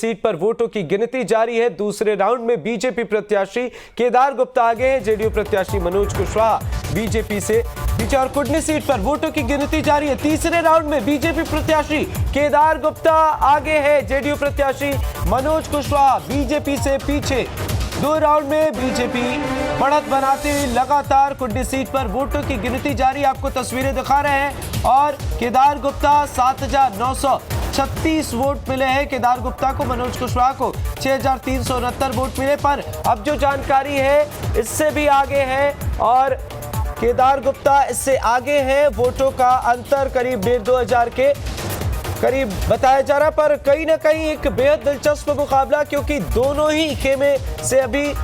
Seat पर वोटों की गिनती जारी है। दूसरे राउंड में बीजेपी प्रत्याशी केदार गुप्ता आगे हैं, जेडीयू प्रत्याशी मनोज कुशवाहा बीजेपी से पीछे। और कुडनी सीट पर वोटों की गिनती जारी है। तीसरे राउंड में बीजेपी प्रत्याशी केदार गुप्ता आगे है, जेडीयू प्रत्याशी मनोज कुशवाहा बीजेपी से पीछे। 2 राउंड में बीजेपी बढ़त बनाते हुए लगातार कुडनी सीट पर वोटों की गिनती जारी, आपको तस्वीरें दिखा रहे हैं। और केदार गुप्ता 7,936 वोट मिले हैं केदार गुप्ता को, मनोज कुशवाहा को 6,369 वोट मिले। पर अब जो जानकारी है इससे भी आगे है और केदार गुप्ता इससे आगे है। वोटों का अंतर करीब 1,500 के करीब बताया जा रहा, पर कहीं ना कहीं एक बेहद दिलचस्प मुकाबला, क्योंकि दोनों ही खेमे से अभी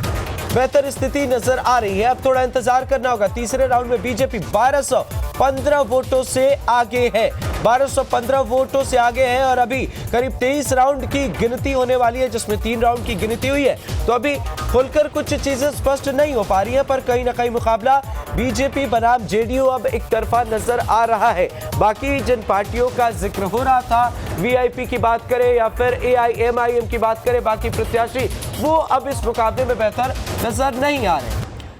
बेहतर स्थिति नजर आ रही है। अब थोड़ा इंतजार करना होगा। तीसरे राउंड में बीजेपी 1215 वोटों से आगे है, 1215 वोटों से आगे है। और अभी करीब 23 राउंड की गिनती होने वाली है, जिसमें 3 राउंड की गिनती हुई है। तो अभी खुलकर कुछ चीजें स्पष्ट नहीं हो पा रही है, पर कहीं ना कहीं मुकाबला बीजेपी बनाम जेडीयू अब एक तरफा नजर आ रहा है। बाकी जिन पार्टियों का जिक्र हो रहा था, वीआईपी की बात करें या फिर एआईएमआईएम की बात करें, बाकी प्रत्याशी वो अब इस मुकाबले में बेहतर नजर नहीं आ रहे।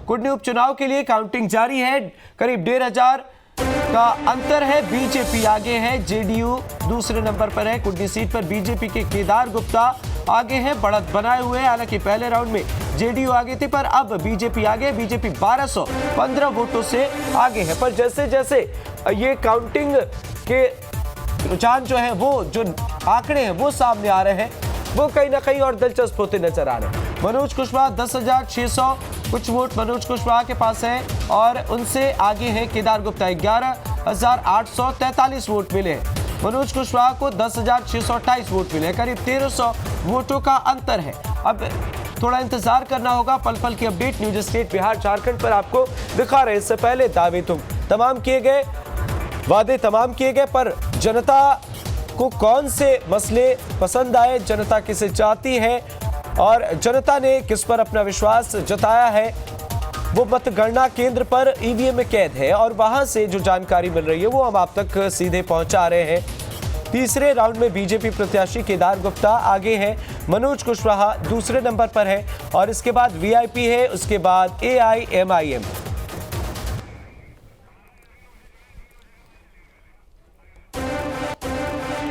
कुडनी उपचुनाव के लिए काउंटिंग जारी है, करीब 1,500 का अंतर है। बीजेपी आगे है, जेडीयू दूसरे नंबर पर है। कुडनी सीट पर बीजेपी के केदार गुप्ता आगे हैं, बढ़त बनाए हुए। हालांकि पहले राउंड में जेडीयू आगे थी, पर अब बीजेपी आगे। बीजेपी 1215 वोटों से आगे है। पर जैसे जैसे ये काउंटिंग के रुझान जो है, वो जो आंकड़े हैं वो सामने आ रहे हैं, वो कहीं ना कहीं और दिलचस्प होते नजर आ रहे हैं। मनोज कुशवाहा 10,600 कुछ वोट मनोज कुशवाहा के पास है और उनसे आगे है केदार गुप्ता। 11,843 वोट मिले हैं। मनोज कुशवाहा को 10,628 वोट मिले, करीब 1,300 वोटों का अंतर है। अब थोड़ा इंतजार करना होगा। पल पल की update news state Bihar Jharkhand पर आपको दिखा रहे। इससे पहले दावे तमाम किए गए, वादे तमाम किए गए, पर जनता को कौन से मसले पसंद आए, जनता किसे चाहती है और जनता ने किस पर अपना विश्वास जताया है, वो मतगणना केंद्र पर ईवीएम में कैद है। और वहां से जो जानकारी मिल रही है वो हम आप तक सीधे पहुंचा रहे हैं। तीसरे राउंड में बीजेपी प्रत्याशी केदार गुप्ता आगे है, मनोज कुशवाहा दूसरे नंबर पर है और इसके बाद वीआईपी है, उसके बाद एआईएमआईएम